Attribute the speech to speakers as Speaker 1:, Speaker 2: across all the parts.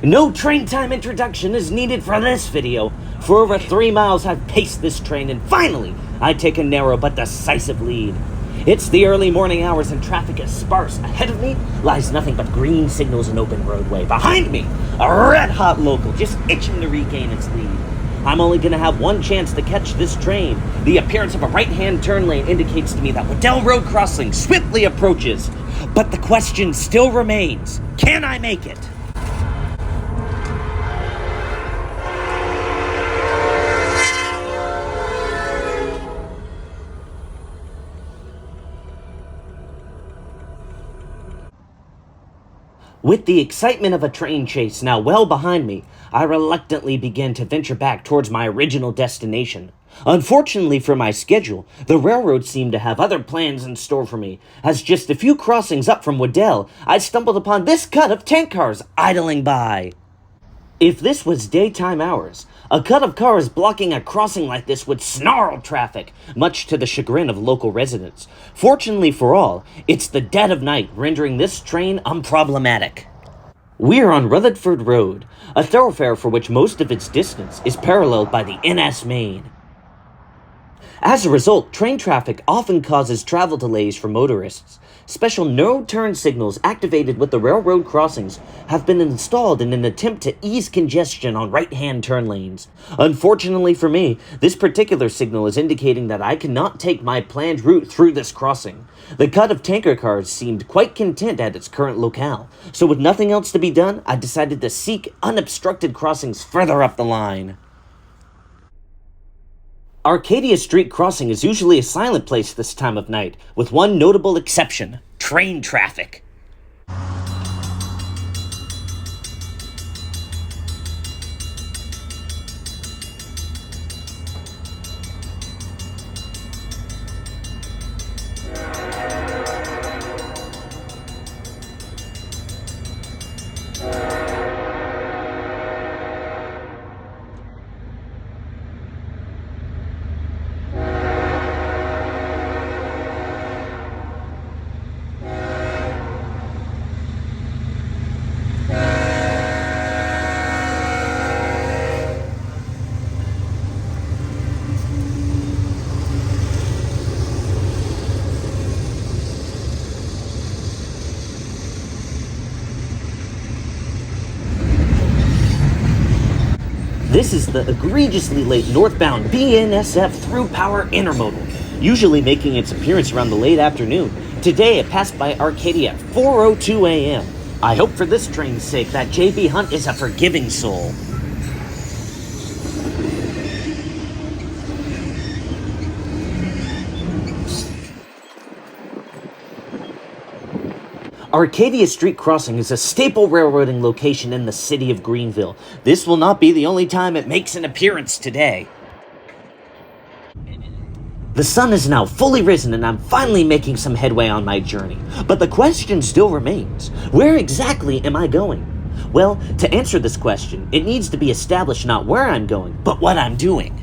Speaker 1: No train time introduction is needed for this video. For over 3 miles I've paced this train, and finally I take a narrow but decisive lead. It's the early morning hours and traffic is sparse. Ahead of me lies nothing but green signals and open roadway. Behind me, a red-hot local just itching to regain its lead. I'm only going to have one chance to catch this train. The appearance of a right-hand turn lane indicates to me that Waddell Road crossing swiftly approaches. But the question still remains, can I make it? With the excitement of a train chase now well behind me, I reluctantly began to venture back towards my original destination. Unfortunately for my schedule, the railroad seemed to have other plans in store for me, as just a few crossings up from Waddell, I stumbled upon this cut of tank cars idling by. If this was daytime hours, a cut of cars blocking a crossing like this would snarl traffic, much to the chagrin of local residents. Fortunately for all, it's the dead of night, rendering this train unproblematic. We are on Rutherford Road, a thoroughfare for which most of its distance is paralleled by the NS Main. As a result, train traffic often causes travel delays for motorists. Special no-turn signals activated with the railroad crossings have been installed in an attempt to ease congestion on right-hand turn lanes. Unfortunately for me, this particular signal is indicating that I cannot take my planned route through this crossing. The cut of tanker cars seemed quite content at its current locale, so with nothing else to be done, I decided to seek unobstructed crossings further up the line. Arcadia Street crossing is usually a silent place this time of night, with one notable exception: train traffic. This is the egregiously late northbound BNSF through power intermodal, usually making its appearance around the late afternoon. Today it passed by Arcadia at 4:02 a.m. I hope for this train's sake that J.B. Hunt is a forgiving soul. Arcadia Street Crossing is a staple railroading location in the city of Greenville. This will not be the only time it makes an appearance today. The sun is now fully risen and I'm finally making some headway on my journey. But the question still remains, where exactly am I going? Well, to answer this question, it needs to be established not where I'm going, but what I'm doing.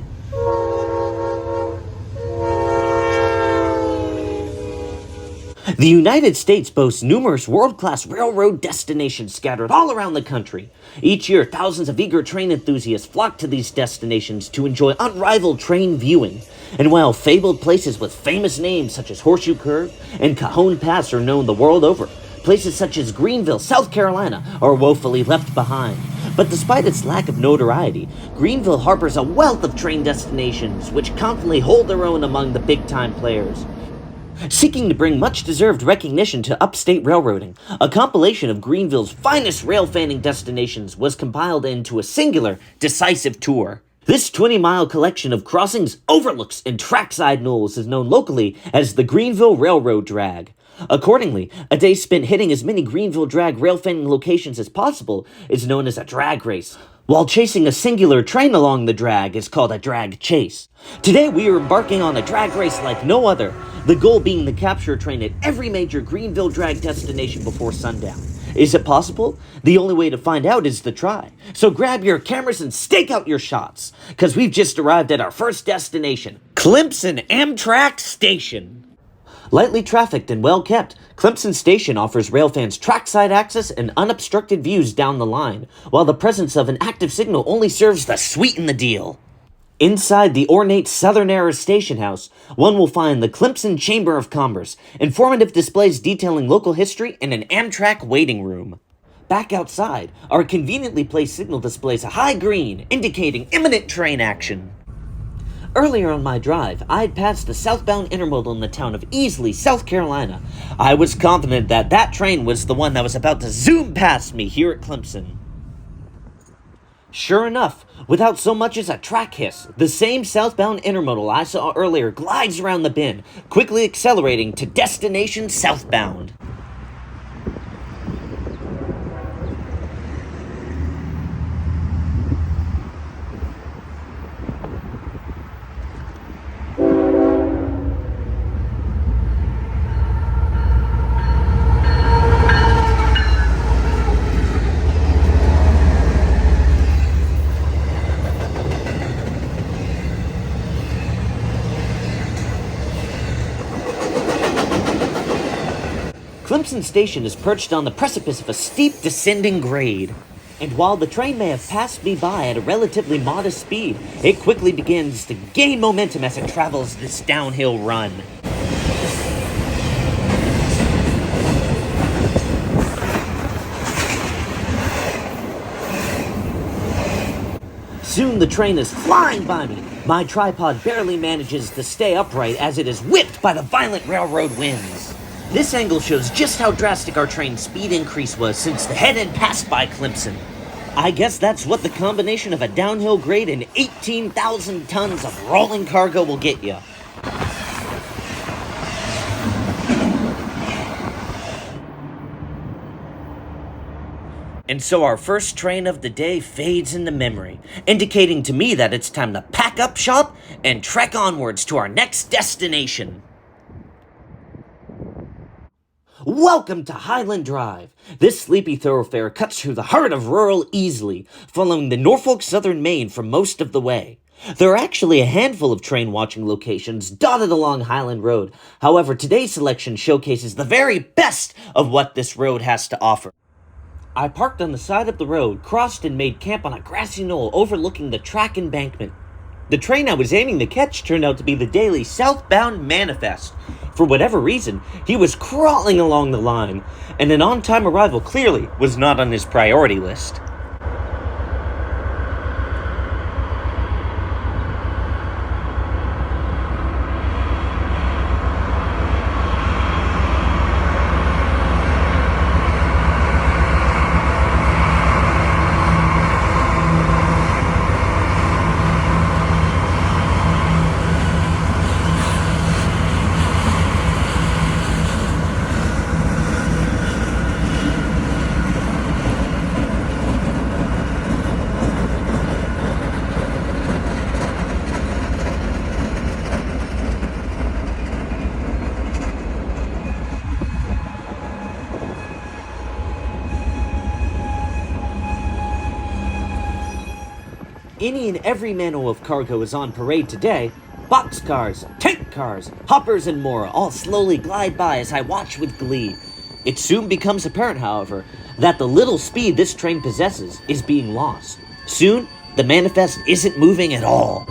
Speaker 1: The United States boasts numerous world-class railroad destinations scattered all around the country. Each year, thousands of eager train enthusiasts flock to these destinations to enjoy unrivaled train viewing. And while fabled places with famous names such as Horseshoe Curve and Cajon Pass are known the world over, places such as Greenville, South Carolina are woefully left behind. But despite its lack of notoriety, Greenville harbors a wealth of train destinations which confidently hold their own among the big-time players. Seeking to bring much-deserved recognition to Upstate railroading, a compilation of Greenville's finest railfanning destinations was compiled into a singular, decisive tour. This 20-mile collection of crossings, overlooks, and trackside knolls is known locally as the Greenville Railroad Drag. Accordingly, a day spent hitting as many Greenville drag railfanning locations as possible is known as a drag race, while chasing a singular train along the drag is called a drag chase. Today we are embarking on a drag race like no other, the goal being to capture a train at every major Greenville drag destination before sundown. Is it possible? The only way to find out is to try. So grab your cameras and stake out your shots, because we've just arrived at our first destination, Clemson Amtrak Station. Lightly trafficked and well kept, Clemson Station offers railfans trackside access and unobstructed views down the line, while the presence of an active signal only serves to sweeten the deal. Inside the ornate southern-era station house, one will find the Clemson Chamber of Commerce, informative displays detailing local history, and an Amtrak waiting room. Back outside, our conveniently placed signal displays a high green, indicating imminent train action. Earlier on my drive, I had passed the southbound intermodal in the town of Easley, South Carolina. I was confident that that train was the one that was about to zoom past me here at Clemson. Sure enough, without so much as a track hiss, the same southbound intermodal I saw earlier glides around the bend, quickly accelerating to destination southbound. Clemson Station is perched on the precipice of a steep descending grade, and while the train may have passed me by at a relatively modest speed, it quickly begins to gain momentum as it travels this downhill run. Soon the train is flying by me. My tripod barely manages to stay upright as it is whipped by the violent railroad winds. This angle shows just how drastic our train's speed increase was since the head had passed by Clemson. I guess that's what the combination of a downhill grade and 18,000 tons of rolling cargo will get you. And so our first train of the day fades into memory, indicating to me that it's time to pack up shop and trek onwards to our next destination. Welcome to Highland Drive. This sleepy thoroughfare cuts through the heart of rural Easley, following the Norfolk Southern Main for most of the way. There are actually a handful of train watching locations dotted along Highland Road. However, today's selection showcases the very best of what this road has to offer. I parked on the side of the road, crossed and made camp on a grassy knoll overlooking the track embankment. The train I was aiming to catch turned out to be the daily southbound Manifest. For whatever reason, he was crawling along the line, and an on-time arrival clearly was not on his priority list. Any and every manner of cargo is on parade today. Boxcars, tank cars, hoppers, and more all slowly glide by as I watch with glee. It soon becomes apparent, however, that the little speed this train possesses is being lost. Soon, the Manifest isn't moving at all.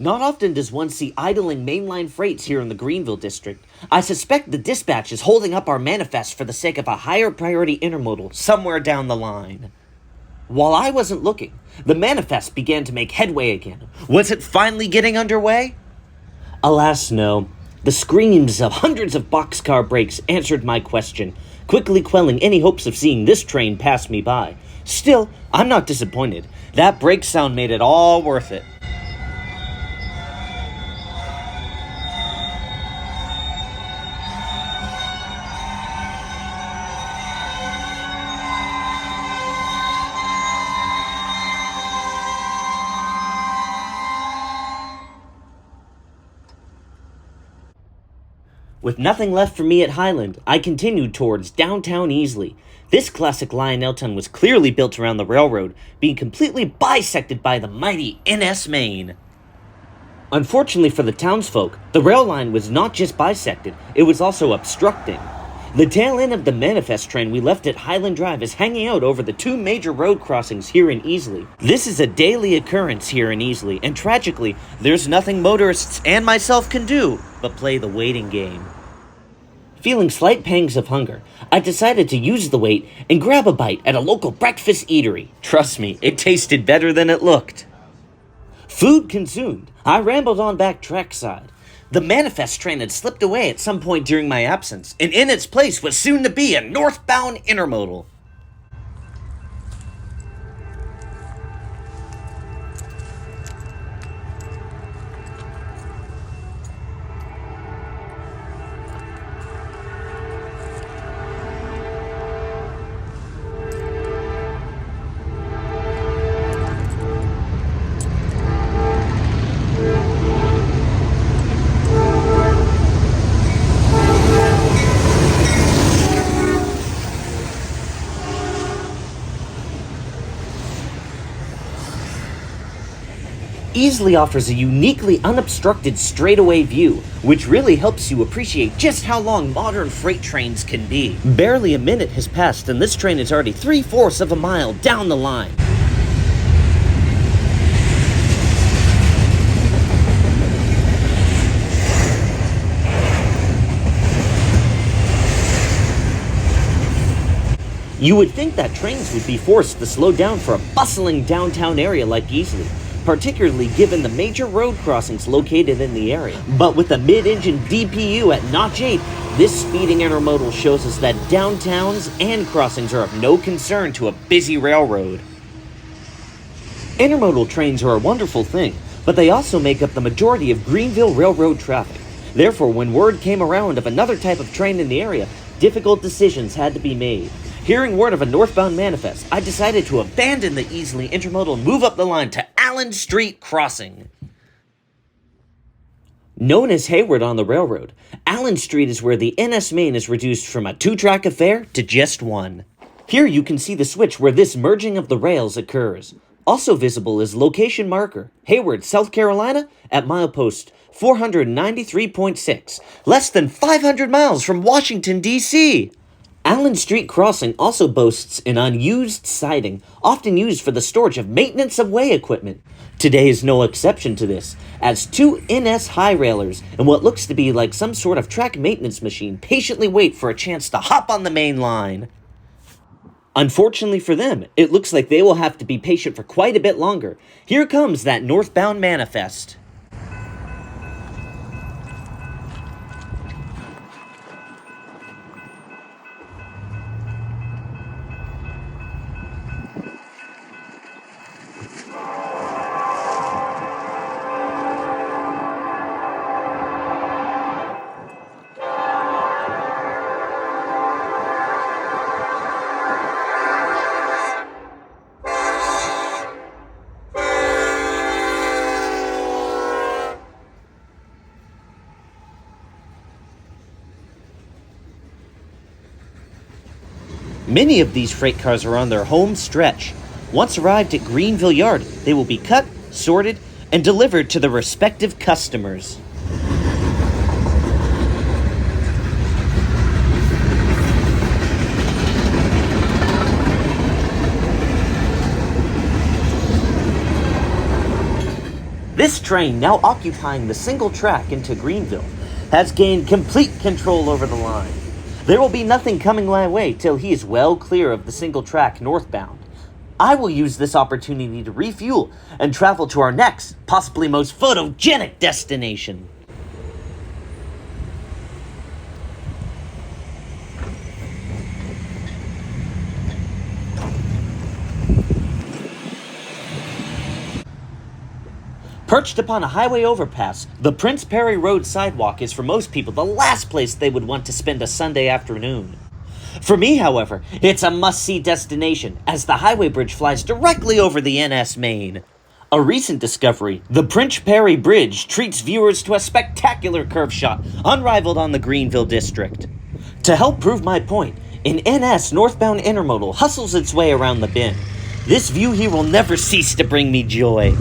Speaker 1: Not often does one see idling mainline freights here in the Greenville district. I suspect the dispatch is holding up our Manifest for the sake of a higher priority intermodal somewhere down the line. While I wasn't looking, the Manifest began to make headway again. Was it finally getting underway? Alas, no. The screams of hundreds of boxcar brakes answered my question, quickly quelling any hopes of seeing this train pass me by. Still, I'm not disappointed. That brake sound made it all worth it. With nothing left for me at Highland, I continued towards downtown Easley. This classic Lionel town was clearly built around the railroad, being completely bisected by the mighty NS Main. Unfortunately for the townsfolk, the rail line was not just bisected, it was also obstructing. The tail end of the manifest train we left at Highland Drive is hanging out over the two major road crossings here in Easley. This is a daily occurrence here in Easley, and tragically, there's nothing motorists and myself can do but play the waiting game. Feeling slight pangs of hunger, I decided to use the wait and grab a bite at a local breakfast eatery. Trust me, it tasted better than it looked. Food consumed, I rambled on back trackside. The manifest train had slipped away at some point during my absence, and in its place was soon to be a northbound intermodal. Easley offers a uniquely unobstructed straightaway view, which really helps you appreciate just how long modern freight trains can be. Barely a minute has passed and this train is already 3/4 of a mile down the line. You would think that trains would be forced to slow down for a bustling downtown area like Easley, particularly given the major road crossings located in the area. But with a mid-engine DPU at notch 8, this speeding intermodal shows us that downtowns and crossings are of no concern to a busy railroad. Intermodal trains are a wonderful thing, but they also make up the majority of Greenville Railroad traffic. Therefore, when word came around of another type of train in the area, difficult decisions had to be made. Hearing word of a northbound manifest, I decided to abandon the Easley intermodal and move up the line to Allen Street Crossing. Known as Hayward on the railroad, Allen Street is where the NS main is reduced from a 2-track affair to just one. Here you can see the switch where this merging of the rails occurs. Also visible is location marker, Hayward, South Carolina, at milepost 493.6, less than 500 miles from Washington, D.C. Allen Street Crossing also boasts an unused siding, often used for the storage of maintenance of way equipment. Today is no exception to this, as two NS high railers and what looks to be like some sort of track maintenance machine patiently wait for a chance to hop on the main line. Unfortunately for them, it looks like they will have to be patient for quite a bit longer. Here comes that northbound manifest. Many of these freight cars are on their home stretch. Once arrived at Greenville Yard, they will be cut, sorted, and delivered to their respective customers. This train, now occupying the single track into Greenville, has gained complete control over the line. There will be nothing coming my way till he is well clear of the single track northbound. I will use this opportunity to refuel and travel to our next, possibly most photogenic destination. Perched upon a highway overpass, the Prince Perry Road sidewalk is for most people the last place they would want to spend a Sunday afternoon. For me, however, it's a must-see destination, as the highway bridge flies directly over the NS main. A recent discovery, the Prince Perry Bridge treats viewers to a spectacular curve shot, unrivaled on the Greenville district. To help prove my point, an NS northbound intermodal hustles its way around the bend. This view here will never cease to bring me joy.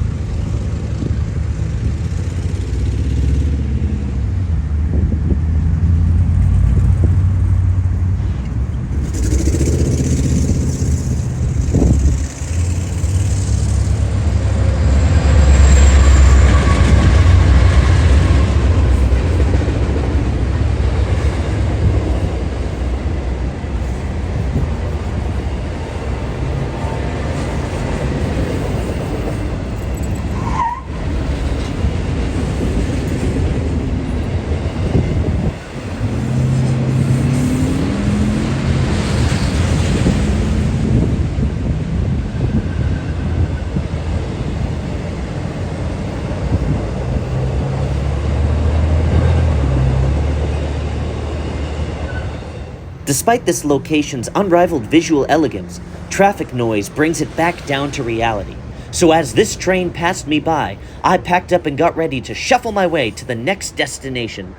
Speaker 1: Despite this location's unrivaled visual elegance, traffic noise brings it back down to reality. So as this train passed me by, I packed up and got ready to shuffle my way to the next destination.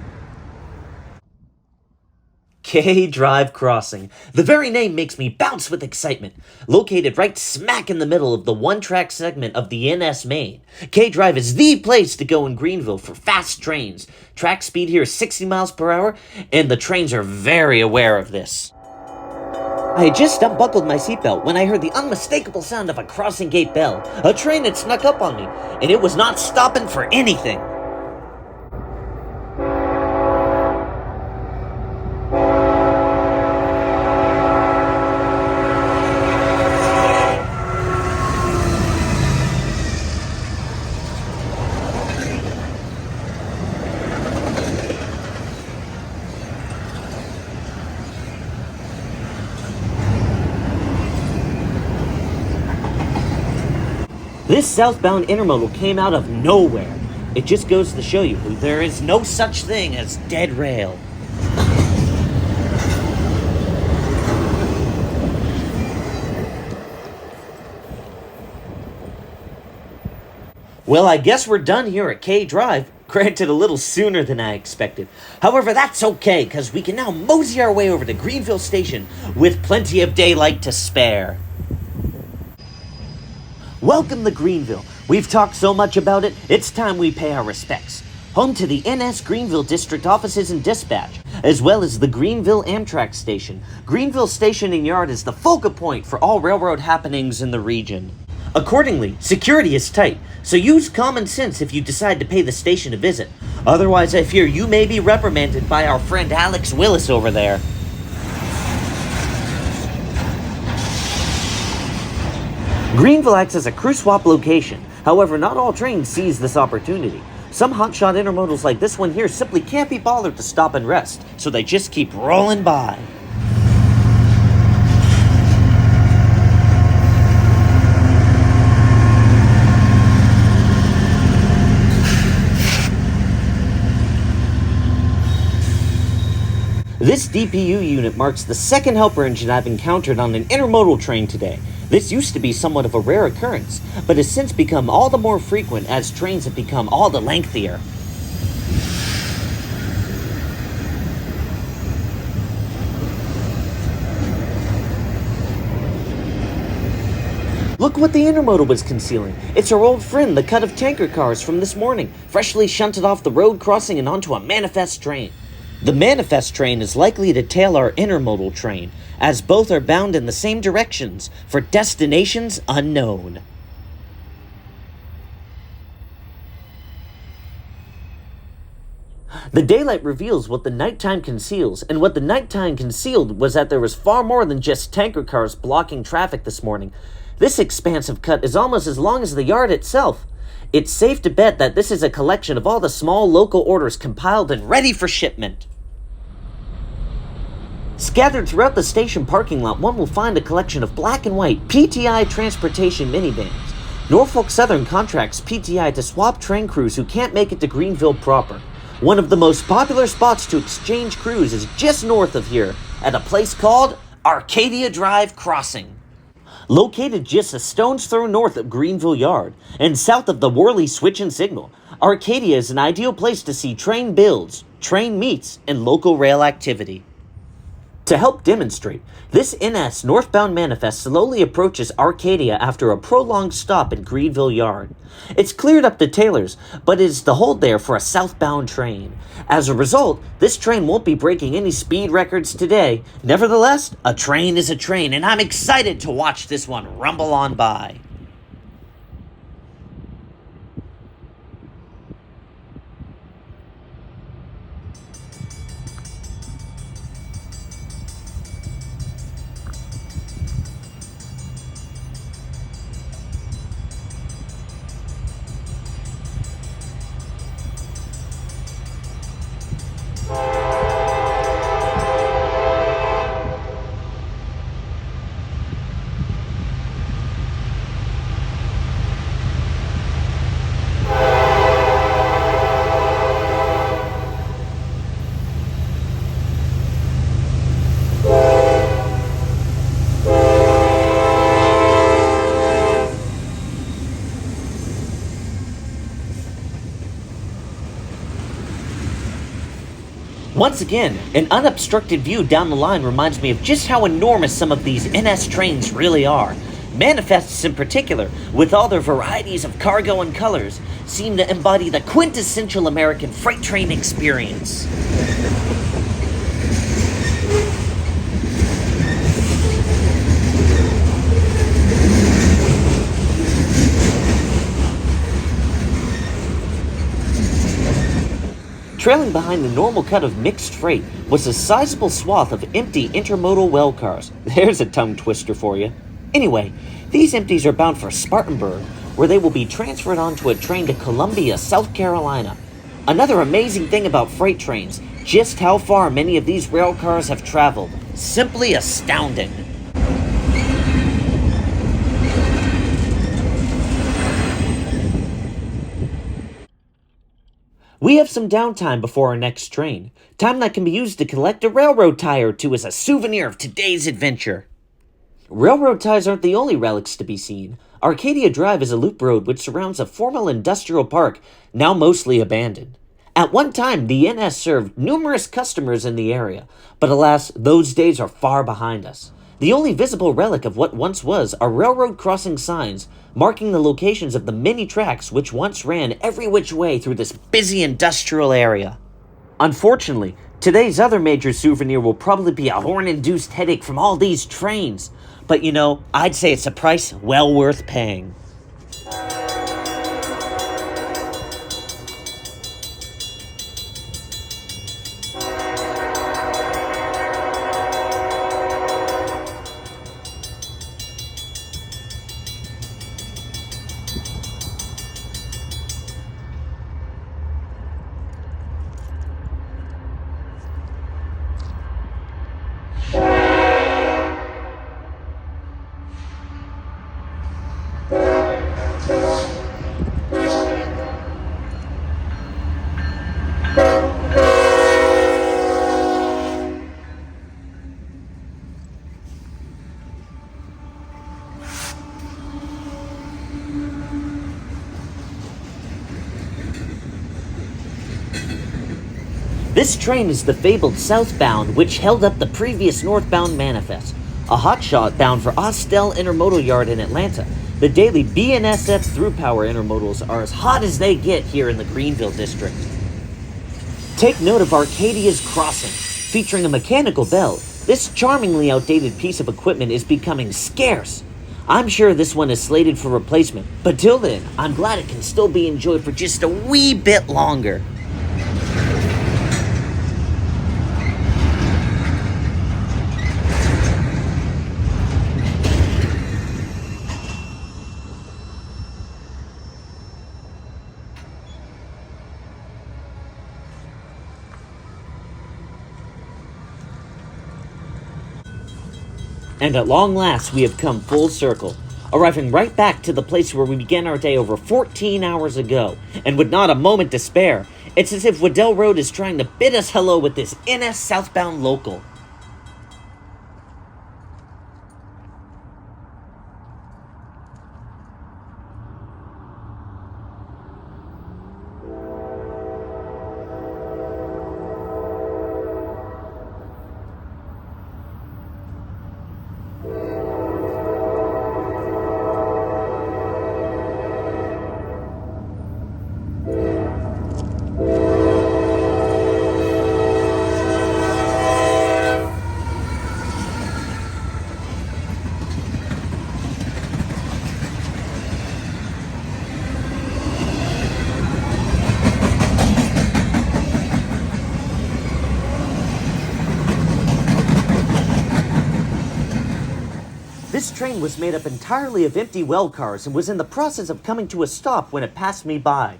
Speaker 1: K Drive Crossing. The very name makes me bounce with excitement. Located right smack in the middle of the one-track segment of the NS Main, K Drive is the place to go in Greenville for fast trains. Track speed here is 60 miles per hour, and the trains are very aware of this. I had just unbuckled my seatbelt when I heard the unmistakable sound of a crossing gate bell. A train had snuck up on me, and it was not stopping for anything. This southbound intermodal came out of nowhere. It just goes to show you there is no such thing as dead rail. Well, I guess we're done here at K Drive. Granted, a little sooner than I expected. However, that's okay, because we can now mosey our way over to Greenville Station with plenty of daylight to spare. Welcome to Greenville. We've talked so much about it, it's time we pay our respects. Home to the NS Greenville District offices and dispatch, as well as the Greenville Amtrak station. Greenville Station and Yard is the focal point for all railroad happenings in the region. Accordingly, security is tight, so use common sense if you decide to pay the station a visit. Otherwise, I fear you may be reprimanded by our friend Alex Willis over there. Greenville acts as a crew swap location. However, not all trains seize this opportunity. Some hotshot intermodals like this one here simply can't be bothered to stop and rest, so they just keep rolling by. This DPU unit marks the second helper engine I've encountered on an intermodal train today. This used to be somewhat of a rare occurrence, but has since become all the more frequent as trains have become all the lengthier. Look what the intermodal was concealing. It's our old friend, the cut of tanker cars from this morning, freshly shunted off the road crossing and onto a manifest train. The manifest train is likely to tail our intermodal train, as both are bound in the same directions for destinations unknown. The daylight reveals what the nighttime conceals, and what the nighttime concealed was that there was far more than just tanker cars blocking traffic this morning. This expansive cut is almost as long as the yard itself. It's safe to bet that this is a collection of all the small local orders compiled and ready for shipment. Scattered throughout the station parking lot, one will find a collection of black and white PTI transportation minivans. Norfolk Southern contracts PTI to swap train crews who can't make it to Greenville proper. One of the most popular spots to exchange crews is just north of here, at a place called Arcadia Drive Crossing. Located just a stone's throw north of Greenville Yard, and south of the Worley Switch and Signal, Arcadia is an ideal place to see train builds, train meets, and local rail activity. To help demonstrate, this NS northbound manifest slowly approaches Arcadia after a prolonged stop in Greenville Yard. It's cleared up to Taylor's, but is to hold there for a southbound train. As a result, this train won't be breaking any speed records today. Nevertheless, a train is a train, and I'm excited to watch this one rumble on by. Once again, an unobstructed view down the line reminds me of just how enormous some of these NS trains really are. Manifests in particular, with all their varieties of cargo and colors, seem to embody the quintessential American freight train experience. Trailing behind the normal cut of mixed freight was a sizable swath of empty intermodal well cars. There's a tongue twister for you. Anyway, these empties are bound for Spartanburg, where they will be transferred onto a train to Columbia, South Carolina. Another amazing thing about freight trains, just how far many of these rail cars have traveled. Simply astounding. We have some downtime before our next train, time that can be used to collect a railroad tie or two as a souvenir of today's adventure. Railroad ties aren't the only relics to be seen. Arcadia Drive is a loop road which surrounds a formal industrial park, now mostly abandoned. At one time, the NS served numerous customers in the area, but alas, those days are far behind us. The only visible relic of what once was are railroad crossing signs, marking the locations of the many tracks which once ran every which way through this busy industrial area. Unfortunately, today's other major souvenir will probably be a horn-induced headache from all these trains. But I'd say it's a price well worth paying. This train is the fabled southbound, which held up the previous northbound manifest. A hotshot bound for Austell Intermodal Yard in Atlanta. The daily BNSF through power intermodals are as hot as they get here in the Greenville district. Take note of Arcadia's crossing. Featuring a mechanical bell, this charmingly outdated piece of equipment is becoming scarce. I'm sure this one is slated for replacement, but till then, I'm glad it can still be enjoyed for just a wee bit longer. And at long last, we have come full circle, arriving right back to the place where we began our day over 14 hours ago, and with not a moment to spare. It's as if Waddell Road is trying to bid us hello with this NS southbound local. This train was made up entirely of empty well cars and was in the process of coming to a stop when it passed me by.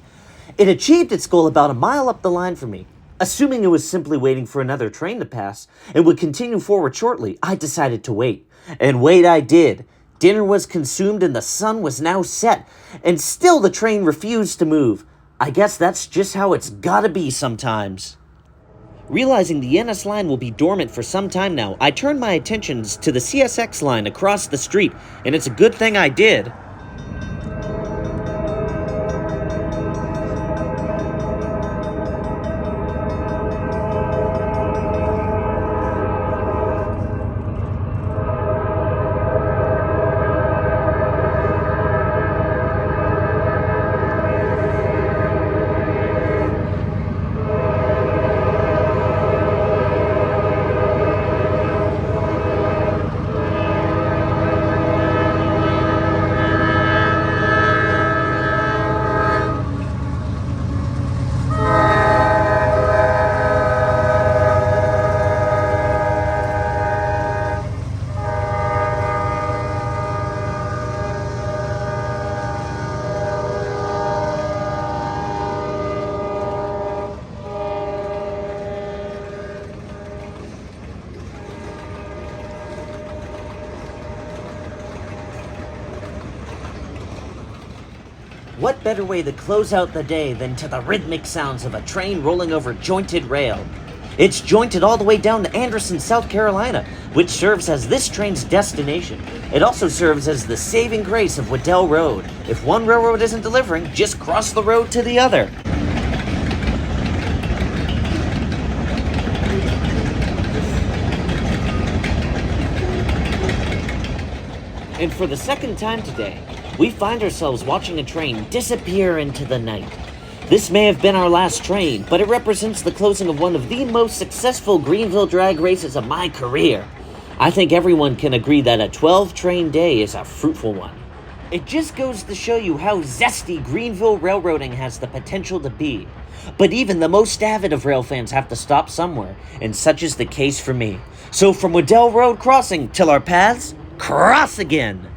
Speaker 1: It achieved its goal about a mile up the line from me. Assuming it was simply waiting for another train to pass and would continue forward shortly, I decided to wait. And wait I did. Dinner was consumed and the sun was now set, and still the train refused to move. I guess that's just how it's gotta be sometimes. Realizing the NS line will be dormant for some time now, I turned my attentions to the CSX line across the street, and it's a good thing I did. What better way to close out the day than to the rhythmic sounds of a train rolling over jointed rail? It's jointed all the way down to Anderson, South Carolina, which serves as this train's destination. It also serves as the saving grace of Waddell Road. If one railroad isn't delivering, just cross the road to the other. And for the second time today, we find ourselves watching a train disappear into the night. This may have been our last train, but it represents the closing of one of the most successful Greenville drag races of my career. I think everyone can agree that a 12-train day is a fruitful one. It just goes to show you how zesty Greenville railroading has the potential to be. But even the most avid of rail fans have to stop somewhere, and such is the case for me. So from Waddell Road crossing till our paths cross again.